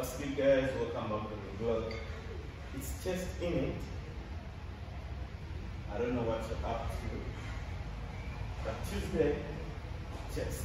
What's good, guys? Welcome back to the vlog. It's just in it. I don't know what you're up to, but Tuesday, just.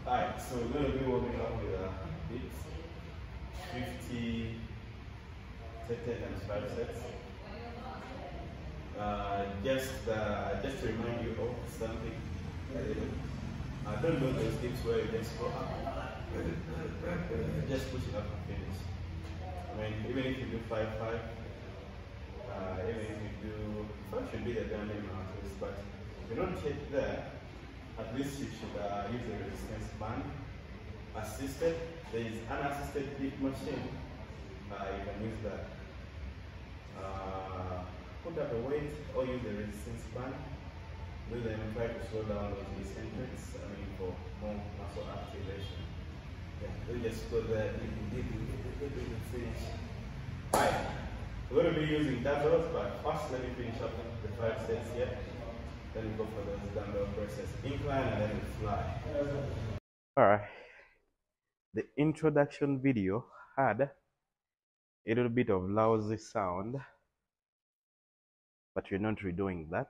Alright, so we're going to be warming up with dips, 50, 10 and 5 sets. Just to remind you of something, I don't know those dips where you just go up, just push it up and finish. I mean, even if you do 5-5, even if you do, 5 should be the bare minimum at least, but if you don't hit there, at least you should use a resistance band. Assisted, there is unassisted dip machine. You can use that. Put up a weight or use a resistance band. Do them, try to slow down those eccentrics, for more muscle activation. Yeah, we just go there, dip, finish. Alright, we're going to be using dumbbells, but first let me finish up the 5 sets here. Then we go for those dumbbell presses, incline, and then we fly. Alright, the introduction video had a little bit of lousy sound, but we're not redoing that.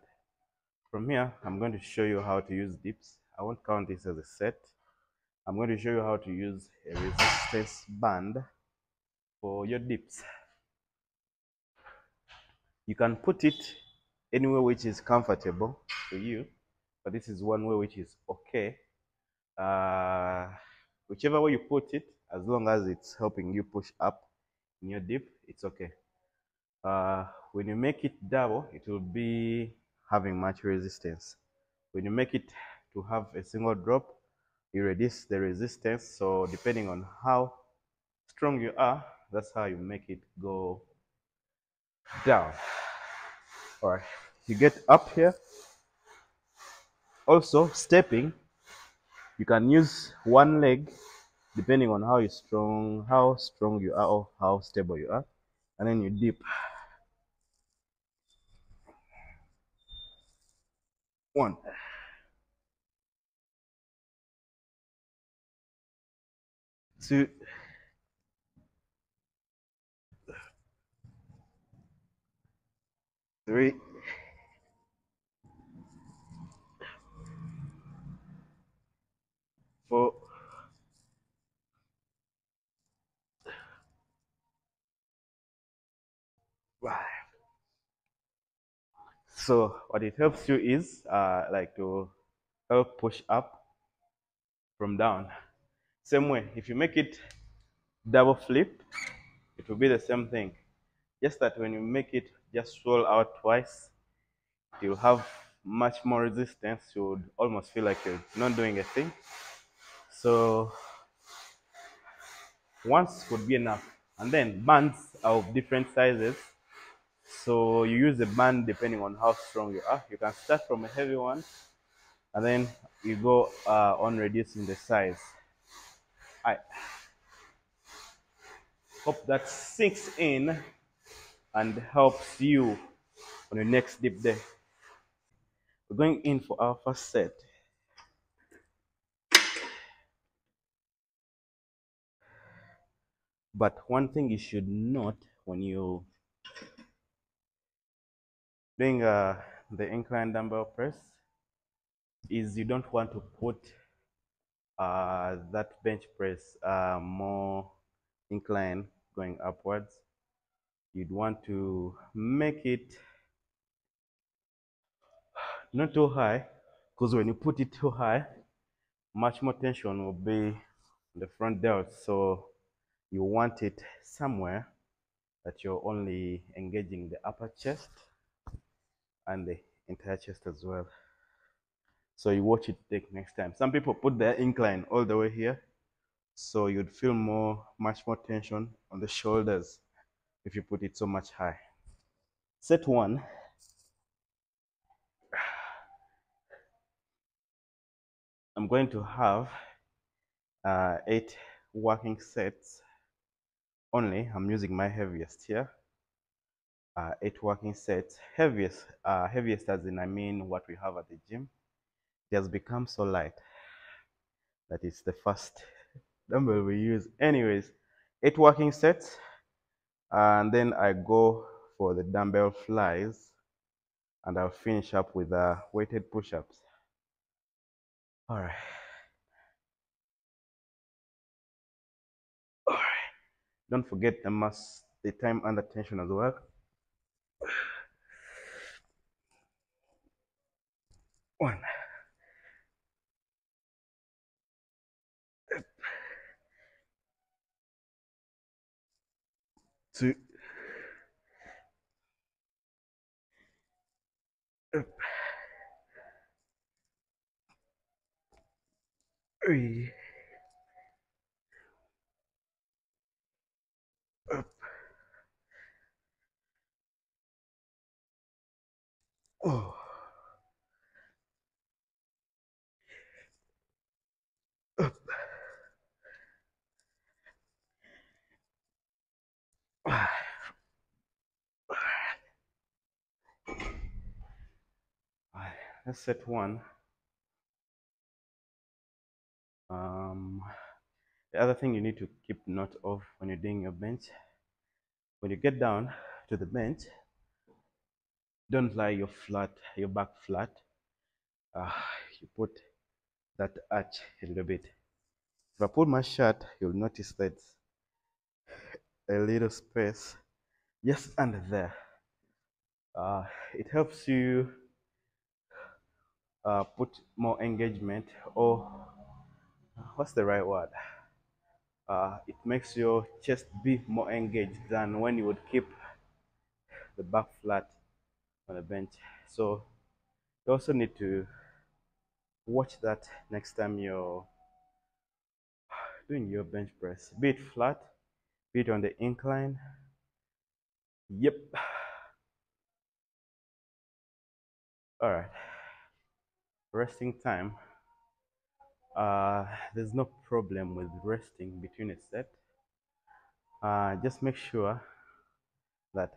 From here, I'm going to show you how to use dips. I won't count this as a set. I'm going to show you how to use a resistance band for your dips. You can put it anywhere which is comfortable for you, but this is one way which is okay. Whichever way you put it, as long as it's helping you push up in your dip, it's okay. When you make it double, it will be having much resistance. When you make it to have a single drop, you reduce the resistance. So depending on how strong you are, that's how you make it go down. All right, you get up here. Also, stepping, you can use one leg depending on how strong you are or how stable you are, and then you dip. 1, 2, 3, 4, 5. So what it helps you is to help push up from down. Same way, if you make it double flip, it will be the same thing. Just that when you make it just roll out twice, you'll have much more resistance. You would almost feel like you're not doing a thing. So once would be enough. And then bands are of different sizes. So you use the band depending on how strong you are. You can start from a heavy one, and then you go on reducing the size. I hope that sinks in and helps you on the next dip day. We're going in for our first set. But one thing you should note when you doing the incline dumbbell press is you don't want to put that bench press more incline going upwards. You'd want to make it not too high, because when you put it too high, much more tension will be in the front delts. So you want it somewhere that you're only engaging the upper chest and the entire chest as well. So you watch it take next time. Some people put their incline all the way here, so you'd feel much more tension on the shoulders if you put it so much high. Set one. I'm going to have 8 working sets only. I'm using my heaviest here. 8 working sets. Heaviest as in I mean what we have at the gym. It has become so light that it's the first dumbbell we use. Anyways, 8 working sets, and then I go for the dumbbell flies, and I'll finish up with weighted push-ups. All right. All right. Don't forget the time under tension as well. 1, 2, 3, up, 4, up, 5. Alright, let's set one. The other thing you need to keep note of when you're doing your bench, when you get down to the bench, don't lie your back flat. You put that arch a little bit. If I pull my shirt, you'll notice that a little space just under there. It helps you put more engagement, or what's the right word? It makes your chest be more engaged than when you would keep the back flat on the bench. So you also need to watch that next time you're doing your bench press. Be it flat, be it on the incline. Yep. All right. Resting time. There's no problem with resting between a set. Just make sure that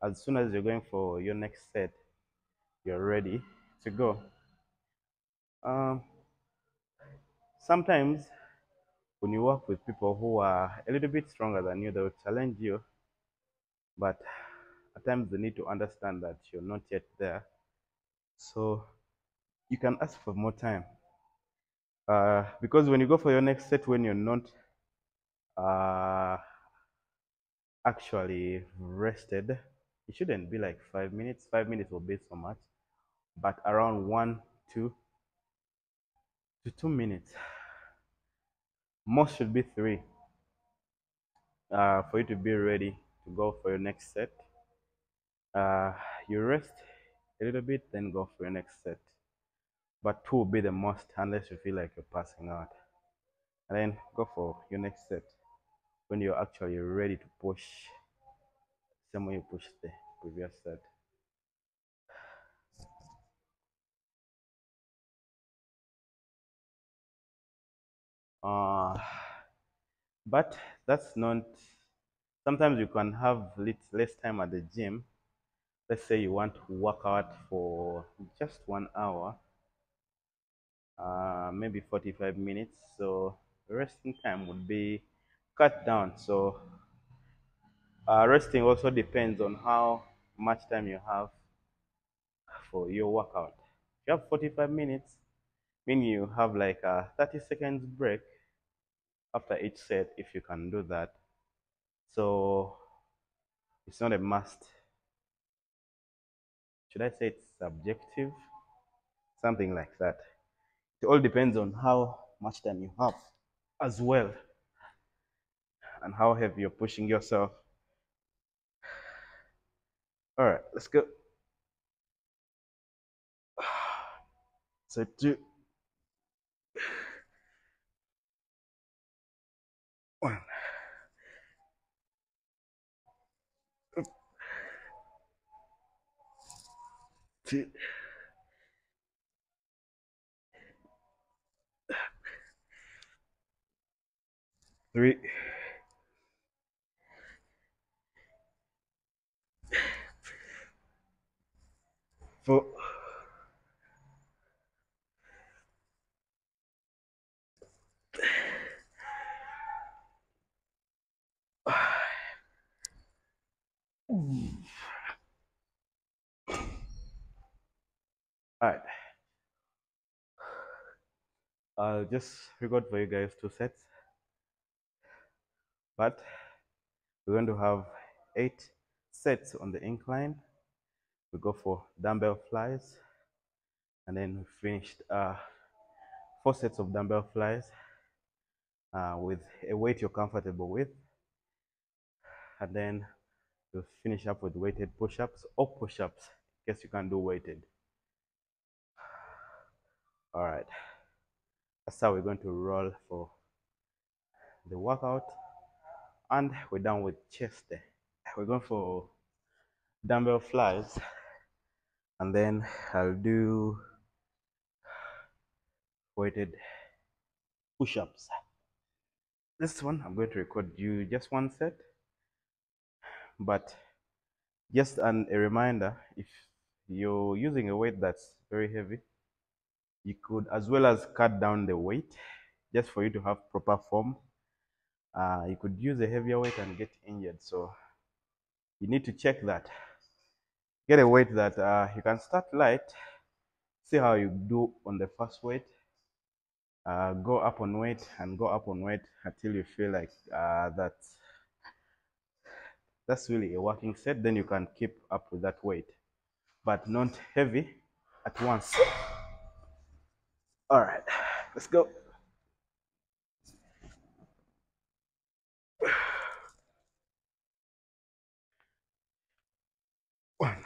as soon as you're going for your next set, you're ready to go. Sometimes when you work with people who are a little bit stronger than you, they will challenge you, but at times they need to understand that you're not yet there. So you can ask for more time. Because when you go for your next set, when you're not actually rested, it shouldn't be like 5 minutes. 5 minutes will be so much, but around 1 to 2 minutes. Most should be 3 for you to be ready to go for your next set. You rest a little bit, then go for your next set. But 2 will be the most, unless you feel like you're passing out. And then go for your next set when you're actually ready to push, same way you push the previous set. But that's not, sometimes you can have less time at the gym. Let's say you want to work out for just 1 hour, maybe 45 minutes. So resting time would be cut down. So resting also depends on how much time you have for your workout. If you have 45 minutes, meaning you have like a 30 seconds break after each set, if you can do that. So it's not a must. Should I say it's subjective? Something like that. It all depends on how much time you have as well, and how heavy you're pushing yourself. All right, let's go. So 2, 1. 2, 3, 4, 5. All right. I'll just record for you guys 2 sets, but we're going to have 8 sets on the incline. We go for dumbbell flies, and then we finished 4 sets of dumbbell flies with a weight you're comfortable with, and then we'll finish up with weighted push-ups or push-ups in case you can't do weighted. All right, that's how we're going to roll for the workout, and we're done with chest day. We're going for dumbbell flies, and then I'll do weighted push-ups. This one I'm going to record you just 1 set, but just a reminder, if you're using a weight that's very heavy, you could as well as cut down the weight just for you to have proper form. You could use a heavier weight and get injured, so you need to check that. Get a weight that you can start light, see how you do on the first weight, go up on weight and go up on weight until you feel like that's really a working set. Then you can keep up with that weight, but not heavy at once. All right, let's go. 1,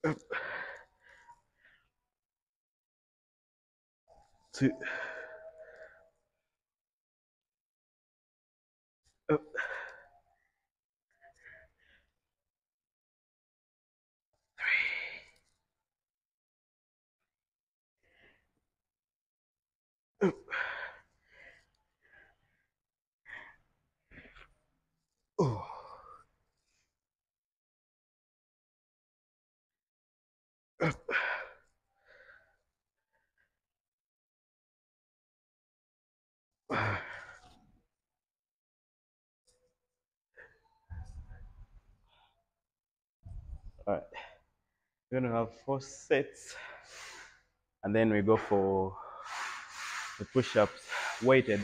up, 2, up, 3, up, oh, up. All right, we're gonna have 4 sets, and then we go for the push-ups weighted.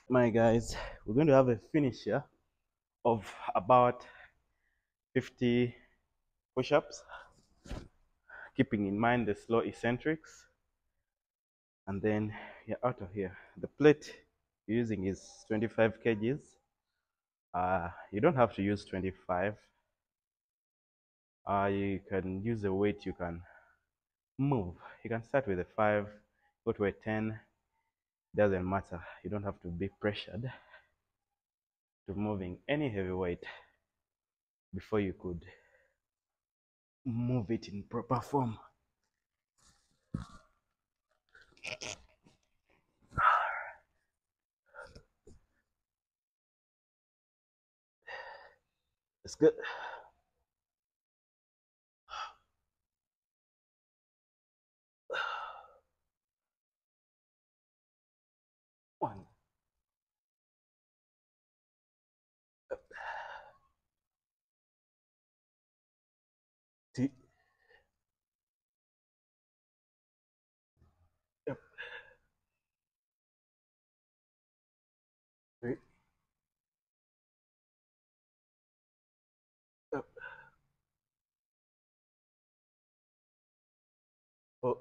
My guys, we're going to have a finish here of about 50 push-ups, keeping in mind the slow eccentrics, and then you're out of here. The plate you're using is 25 kgs. You don't have to use 25. You can use a weight you can move. You can start with a 5, go to a 10. Doesn't matter. You don't have to be pressured to moving any heavy weight before you could move it in proper form. That's good. 1, 2, up, 3, up, 4,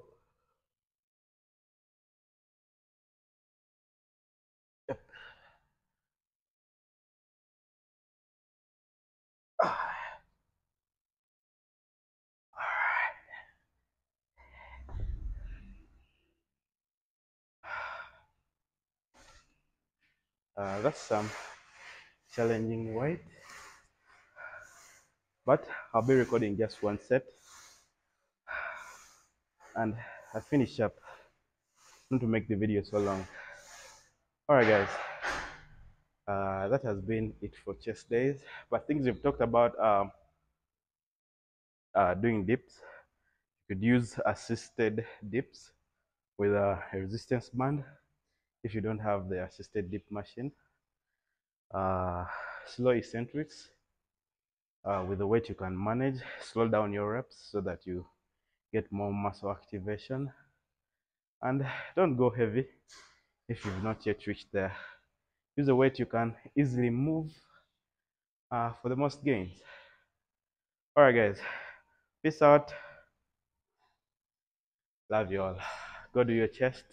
up. That's some challenging weight. but I'll be recording just one set, and I finish up, not to make the video so long. All right, guys, that has been it for chest days. But things we've talked about, doing dips. You could use assisted dips with a resistance band if you don't have the assisted dip machine. Slow eccentrics with the weight you can manage. Slow down your reps so that you get more muscle activation. And don't go heavy if you've not yet reached there. Use a weight you can easily move for the most gains. All right, guys. Peace out. Love you all. Go do your chest.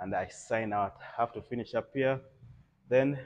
And I sign out. Have to finish up here. Then